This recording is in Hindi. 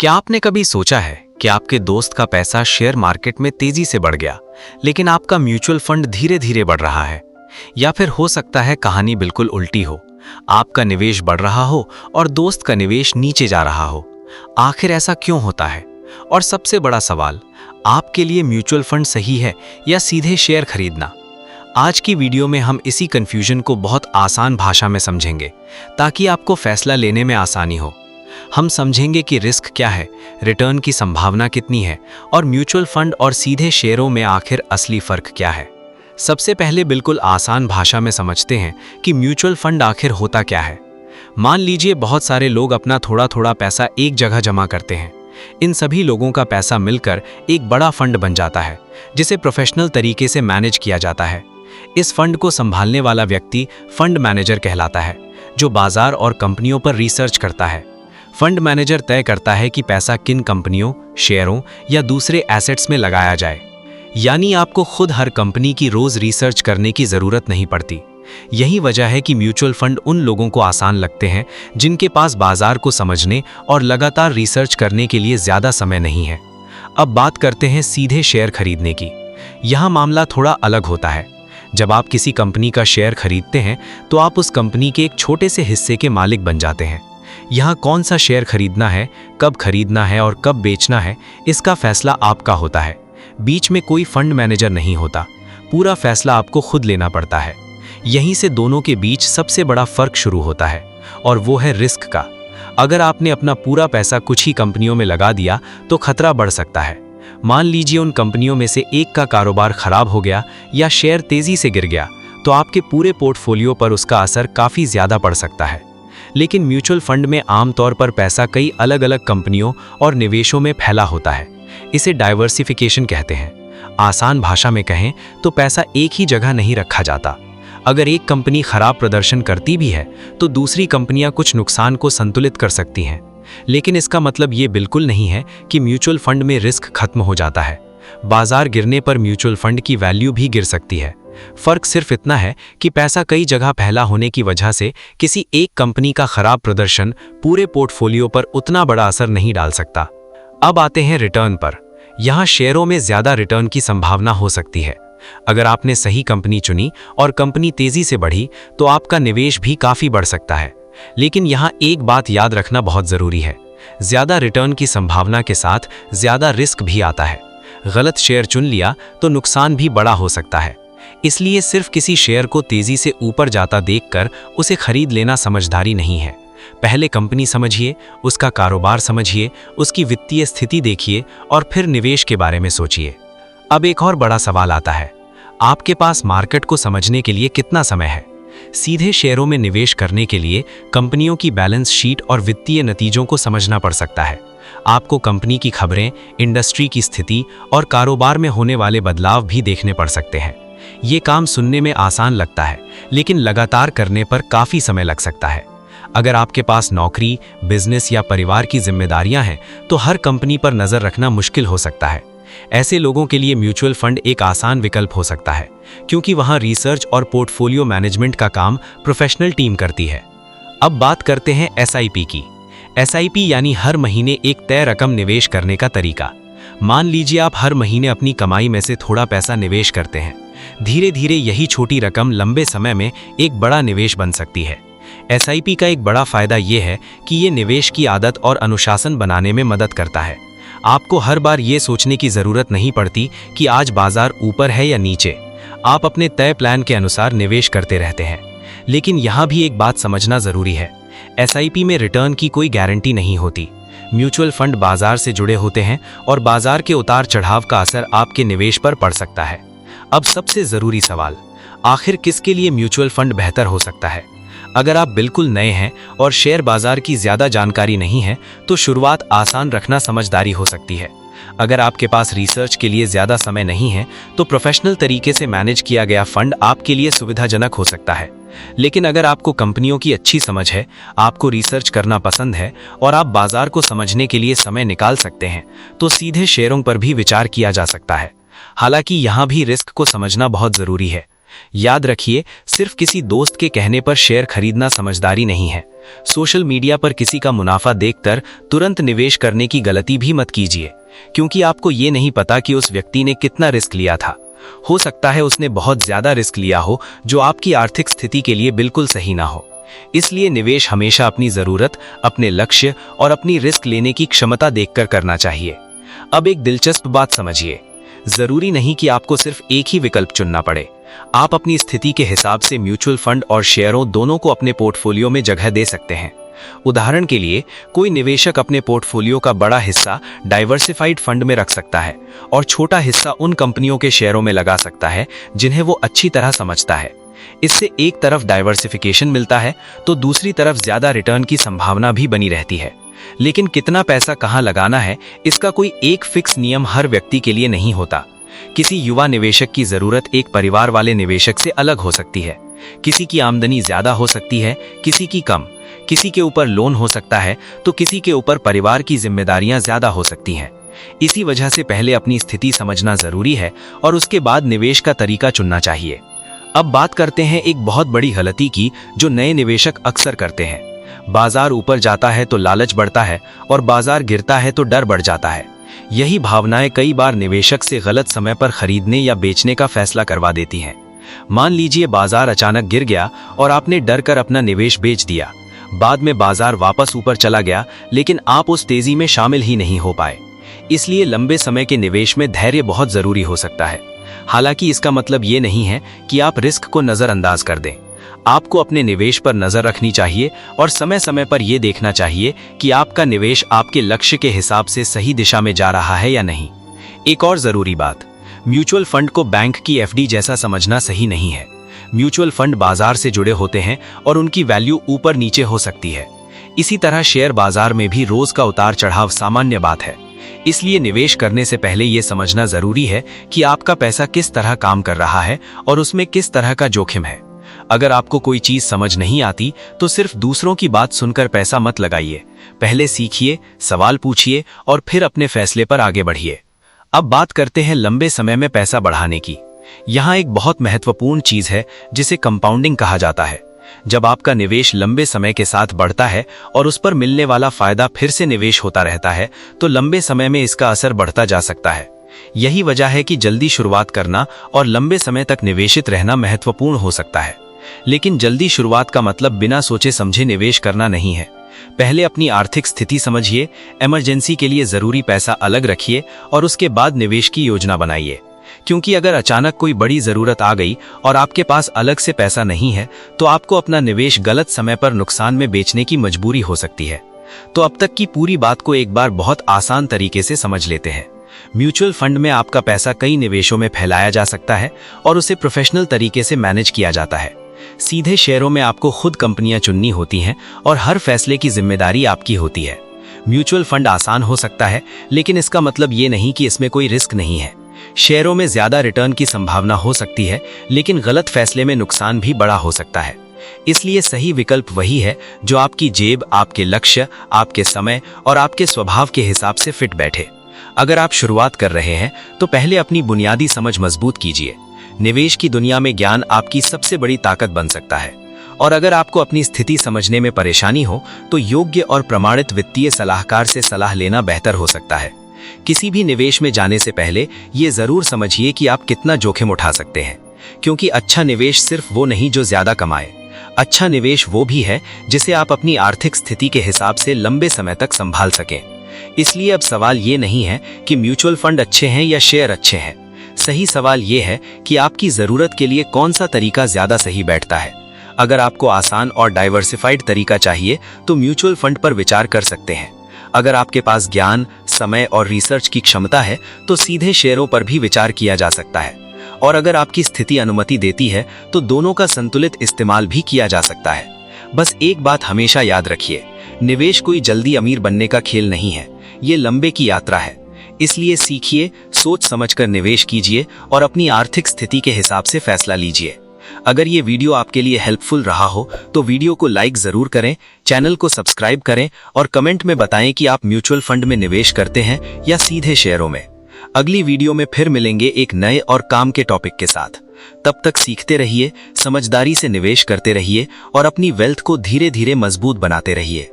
क्या आपने कभी सोचा है कि आपके दोस्त का पैसा शेयर मार्केट में तेजी से बढ़ गया, लेकिन आपका म्यूचुअल फंड धीरे धीरे बढ़ रहा है? या फिर हो सकता है कहानी बिल्कुल उल्टी हो, आपका निवेश बढ़ रहा हो और दोस्त का निवेश नीचे जा रहा हो। आखिर ऐसा क्यों होता है? और सबसे बड़ा सवाल, आपके लिए म्यूचुअल फंड सही है या सीधे शेयर खरीदना? आज की वीडियो में हम इसी कंफ्यूजन को बहुत आसान भाषा में समझेंगे, ताकि आपको फैसला लेने में आसानी हो। हम समझेंगे कि रिस्क क्या है, रिटर्न की संभावना कितनी है और म्यूचुअल फंड और सीधे शेयरों में आखिर असली फर्क क्या है। सबसे पहले बिल्कुल आसान भाषा में समझते हैं कि म्यूचुअल फंड आखिर होता क्या है। मान लीजिए बहुत सारे लोग अपना थोड़ा थोड़ा पैसा एक जगह जमा करते हैं। इन सभी लोगों का पैसा मिलकर एक बड़ा फंड बन जाता है, जिसे प्रोफेशनल तरीके से मैनेज किया जाता है। इस फंड को संभालने वाला व्यक्ति फंड मैनेजर कहलाता है, जो बाजार और कंपनियों पर रिसर्च करता है। फंड मैनेजर तय करता है कि पैसा किन कंपनियों, शेयरों या दूसरे एसेट्स में लगाया जाए। यानी आपको खुद हर कंपनी की रोज रिसर्च करने की जरूरत नहीं पड़ती। यही वजह है कि म्यूचुअल फंड उन लोगों को आसान लगते हैं जिनके पास बाजार को समझने और लगातार रिसर्च करने के लिए ज्यादा समय नहीं है। अब बात करते हैं सीधे शेयर खरीदने की। यहाँ मामला थोड़ा अलग होता है। जब आप किसी कंपनी का शेयर खरीदते हैं तो आप उस कंपनी के एक छोटे से हिस्से के मालिक बन जाते हैं। यहाँ कौन सा शेयर खरीदना है, कब खरीदना है और कब बेचना है, इसका फैसला आपका होता है। बीच में कोई फंड मैनेजर नहीं होता। पूरा फैसला आपको खुद लेना पड़ता है। यहीं से दोनों के बीच सबसे बड़ा फर्क शुरू होता है, और वो है रिस्क का। अगर आपने अपना पूरा पैसा कुछ ही कंपनियों में लगा दिया तो खतरा बढ़ सकता है। मान लीजिए उन कंपनियों में से एक का कारोबार खराब हो गया या शेयर तेजी से गिर गया, तो आपके पूरे पोर्टफोलियो पर उसका असर काफ़ी ज़्यादा पड़ सकता है। लेकिन म्यूचुअल फंड में आमतौर पर पैसा कई अलग अलग कंपनियों और निवेशों में फैला होता है। इसे डाइवर्सिफिकेशन कहते हैं। आसान भाषा में कहें तो पैसा एक ही जगह नहीं रखा जाता। अगर एक कंपनी खराब प्रदर्शन करती भी है तो दूसरी कंपनियां कुछ नुकसान को संतुलित कर सकती हैं। लेकिन इसका मतलब ये बिल्कुल नहीं है कि म्यूचुअल फंड में रिस्क खत्म हो जाता है। बाजार गिरने पर म्यूचुअल फंड की वैल्यू भी गिर सकती है। फर्क सिर्फ इतना है कि पैसा कई जगह फैला होने की वजह से किसी एक कंपनी का खराब प्रदर्शन पूरे पोर्टफोलियो पर उतना बड़ा असर नहीं डाल सकता। अब आते हैं रिटर्न पर। यहाँ शेयरों में ज्यादा रिटर्न की संभावना हो सकती है। अगर आपने सही कंपनी चुनी और कंपनी तेजी से बढ़ी तो आपका निवेश भी काफी बढ़ सकता है। लेकिन यहाँ एक बात याद रखना बहुत जरूरी है, ज्यादा रिटर्न की संभावना के साथ ज्यादा रिस्क भी आता है। गलत शेयर चुन लिया तो नुकसान भी बड़ा हो सकता है। इसलिए सिर्फ किसी शेयर को तेजी से ऊपर जाता देखकर उसे खरीद लेना समझदारी नहीं है। पहले कंपनी समझिए, उसका कारोबार समझिए, उसकी वित्तीय स्थिति देखिए और फिर निवेश के बारे में सोचिए। अब एक और बड़ा सवाल आता है, आपके पास मार्केट को समझने के लिए कितना समय है? सीधे शेयरों में निवेश करने के लिए कंपनियों की बैलेंस शीट और वित्तीय नतीजों को समझना पड़ सकता है। आपको कंपनी की खबरें, इंडस्ट्री की स्थिति और कारोबार में होने वाले बदलाव भी देखने पड़ सकते हैं। ये काम सुनने में आसान लगता है, लेकिन लगातार करने पर काफ़ी समय लग सकता है। अगर आपके पास नौकरी, बिजनेस या परिवार की जिम्मेदारियां हैं तो हर कंपनी पर नज़र रखना मुश्किल हो सकता है। ऐसे लोगों के लिए म्यूचुअल फंड एक आसान विकल्प हो सकता है, क्योंकि वहां रिसर्च और पोर्टफोलियो मैनेजमेंट का काम प्रोफेशनल टीम करती है। अब बात करते हैं एसआईपी की। एसआईपी यानी हर महीने एक तय रकम निवेश करने का तरीका। मान लीजिए आप हर महीने अपनी कमाई में से थोड़ा पैसा निवेश करते हैं। धीरे धीरे यही छोटी रकम लंबे समय में एक बड़ा निवेश बन सकती है। एसआईपी का एक बड़ा फायदा यह है कि ये निवेश की आदत और अनुशासन बनाने में मदद करता है। आपको हर बार ये सोचने की जरूरत नहीं पड़ती कि आज बाजार ऊपर है या नीचे। आप अपने तय प्लान के अनुसार निवेश करते रहते हैं। लेकिन यहाँ भी एक बात समझना जरूरी है, एसआईपी में रिटर्न की कोई गारंटी नहीं होती। म्यूचुअल फंड बाजार से जुड़े होते हैं और बाजार के उतार चढ़ाव का असर आपके निवेश पर पड़ सकता है। अब सबसे जरूरी सवाल, आखिर किसके लिए म्यूचुअल फंड बेहतर हो सकता है? अगर आप बिल्कुल नए हैं और शेयर बाजार की ज्यादा जानकारी नहीं है तो शुरुआत आसान रखना समझदारी हो सकती है। अगर आपके पास रिसर्च के लिए ज्यादा समय नहीं है तो प्रोफेशनल तरीके से मैनेज किया गया फंड आपके लिए सुविधाजनक हो सकता है। लेकिन अगर आपको कंपनियों की अच्छी समझ है, आपको रिसर्च करना पसंद है और आप बाजार को समझने के लिए समय निकाल सकते हैं, तो सीधे शेयरों पर भी विचार किया जा सकता है। हालांकि यहाँ भी रिस्क को समझना बहुत जरूरी है। याद रखिए, सिर्फ किसी दोस्त के कहने पर शेयर खरीदना समझदारी नहीं है। सोशल मीडिया पर किसी का मुनाफा देखकर तुरंत निवेश करने की गलती भी मत कीजिए, क्योंकि आपको ये नहीं पता कि उस व्यक्ति ने कितना रिस्क लिया था। हो सकता है उसने बहुत ज्यादा रिस्क लिया हो, जो आपकी आर्थिक स्थिति के लिए बिल्कुल सही ना हो। इसलिए निवेश हमेशा अपनी जरूरत, अपने लक्ष्य और अपनी रिस्क लेने की क्षमता देखकर करना चाहिए। अब एक दिलचस्प बात समझिए, जरूरी नहीं कि आपको सिर्फ एक ही विकल्प चुनना पड़े। आप अपनी स्थिति के हिसाब से म्यूचुअल फंड और शेयरों दोनों को अपने पोर्टफोलियो में जगह दे सकते हैं। उदाहरण के लिए, कोई निवेशक अपने पोर्टफोलियो का बड़ा हिस्सा डाइवर्सिफाइड फंड में रख सकता है और छोटा हिस्सा उन कंपनियों के शेयरों में लगा सकता है जिन्हें वो अच्छी तरह समझता है। इससे एक तरफ डाइवर्सिफिकेशन मिलता है तो दूसरी तरफ ज्यादा रिटर्न की संभावना भी बनी रहती है। लेकिन कितना पैसा कहां लगाना है, इसका कोई एक फिक्स नियम हर व्यक्ति के लिए नहीं होता। किसी युवा निवेशक की जरूरत एक परिवार वाले निवेशक से अलग हो सकती है। किसी की आमदनी ज्यादा हो सकती है, किसी की कम। किसी के ऊपर लोन हो सकता है तो किसी के ऊपर परिवार की जिम्मेदारियां ज्यादा हो सकती हैं। इसी वजह से पहले अपनी स्थिति समझना जरूरी है और उसके बाद निवेश का तरीका चुनना चाहिए। अब बात करते हैं एक बहुत बड़ी गलती की, जो नए निवेशक अक्सर करते हैं। बाजार ऊपर जाता है तो लालच बढ़ता है और बाजार गिरता है तो डर बढ़ जाता है। यही भावनाएं कई बार निवेशक से गलत समय पर खरीदने या बेचने का फैसला करवा देती हैं। मान लीजिए बाजार अचानक गिर गया और आपने डर कर अपना निवेश बेच दिया। बाद में बाजार वापस ऊपर चला गया, लेकिन आप उस तेजी में शामिल ही नहीं हो पाए। इसलिए लंबे समय के निवेश में धैर्य बहुत जरूरी हो सकता है। हालांकि इसका मतलब ये नहीं है कि आप रिस्क को नजरअंदाज कर दें। आपको अपने निवेश पर नजर रखनी चाहिए और समय समय पर यह देखना चाहिए कि आपका निवेश आपके लक्ष्य के हिसाब से सही दिशा में जा रहा है या नहीं। एक और जरूरी बात, म्यूचुअल फंड को बैंक की एफडी जैसा समझना सही नहीं है। म्यूचुअल फंड बाजार से जुड़े होते हैं और उनकी वैल्यू ऊपर नीचे हो सकती है। इसी तरह शेयर बाजार में भी रोज का उतार चढ़ाव सामान्य बात है। इसलिए निवेश करने से पहले यह समझना जरूरी है कि आपका पैसा किस तरह काम कर रहा है और उसमें किस तरह का जोखिम है। अगर आपको कोई चीज समझ नहीं आती तो सिर्फ दूसरों की बात सुनकर पैसा मत लगाइए। पहले सीखिए, सवाल पूछिए और फिर अपने फैसले पर आगे बढ़िए। अब बात करते हैं लंबे समय में पैसा बढ़ाने की। यहाँ एक बहुत महत्वपूर्ण चीज है जिसे कंपाउंडिंग कहा जाता है। जब आपका निवेश लंबे समय के साथ बढ़ता है और उस पर मिलने वाला फायदा फिर से निवेश होता रहता है, तो लंबे समय में इसका असर बढ़ता जा सकता है। यही वजह है कि जल्दी शुरुआत करना और लंबे समय तक निवेशित रहना महत्वपूर्ण हो सकता है। लेकिन जल्दी शुरुआत का मतलब बिना सोचे समझे निवेश करना नहीं है। पहले अपनी आर्थिक स्थिति समझिए, इमरजेंसी के लिए जरूरी पैसा अलग रखिए और उसके बाद निवेश की योजना बनाइए। क्योंकि अगर अचानक कोई बड़ी जरूरत आ गई और आपके पास अलग से पैसा नहीं है, तो आपको अपना निवेश गलत समय पर नुकसान में बेचने की मजबूरी हो सकती है। तो अब तक की पूरी बात को एक बार बहुत आसान तरीके से समझ लेते हैं। म्यूचुअल फंड में आपका पैसा कई निवेशों में फैलाया जा सकता है और उसे प्रोफेशनल तरीके से मैनेज किया जाता है। सीधे शेयरों में आपको खुद कंपनियां चुननी होती हैं और हर फैसले की जिम्मेदारी आपकी होती है। म्यूचुअल फंड आसान हो सकता है, लेकिन इसका मतलब ये नहीं कि इसमें कोई रिस्क नहीं है। शेयरों में ज्यादा रिटर्न की संभावना हो सकती है, लेकिन गलत फैसले में नुकसान भी बड़ा हो सकता है। इसलिए सही विकल्प वही है जो आपकी जेब, आपके लक्ष्य, आपके समय और आपके स्वभाव के हिसाब से फिट बैठे। अगर आप शुरुआत कर रहे हैं तो पहले अपनी बुनियादी समझ मजबूत कीजिए। निवेश की दुनिया में ज्ञान आपकी सबसे बड़ी ताकत बन सकता है। और अगर आपको अपनी स्थिति समझने में परेशानी हो तो योग्य और प्रमाणित वित्तीय सलाहकार से सलाह लेना बेहतर हो सकता है। किसी भी निवेश में जाने से पहले ये जरूर समझिए कि आप कितना जोखिम उठा सकते हैं, क्योंकि अच्छा निवेश सिर्फ वो नहीं जो ज्यादा कमाए। अच्छा निवेश वो भी है जिसे आप अपनी आर्थिक स्थिति के हिसाब से लंबे समय तक संभाल सकें। इसलिए अब सवाल ये नहीं है कि म्यूचुअल फंड अच्छे हैं या शेयर अच्छे हैं। सही सवाल ये है कि आपकी जरूरत के लिए कौन सा तरीका ज्यादा सही बैठता है। अगर आपको आसान और डाइवर्सिफाइड तरीका चाहिए तो म्यूचुअल फंड पर विचार कर सकते हैं। अगर आपके पास ज्ञान, समय और रिसर्च की क्षमता है तो सीधे शेयरों पर भी विचार किया जा सकता है। और अगर आपकी स्थिति अनुमति देती है तो दोनों का संतुलित इस्तेमाल भी किया जा सकता है। बस एक बात हमेशा याद रखिए, निवेश कोई जल्दी अमीर बनने का खेल नहीं है, ये लंबे की यात्रा है। इसलिए सीखिए, सोच समझकर निवेश कीजिए और अपनी आर्थिक स्थिति के हिसाब से फैसला लीजिए। अगर ये वीडियो आपके लिए हेल्पफुल रहा हो तो वीडियो को लाइक जरूर करें, चैनल को सब्सक्राइब करें और कमेंट में बताएं कि आप म्यूचुअल फंड में निवेश करते हैं या सीधे शेयरों में। अगली वीडियो में फिर मिलेंगे एक नए और काम के टॉपिक के साथ। तब तक सीखते रहिए, समझदारी से निवेश करते रहिए और अपनी वेल्थ को धीरे धीरे मजबूत बनाते रहिए।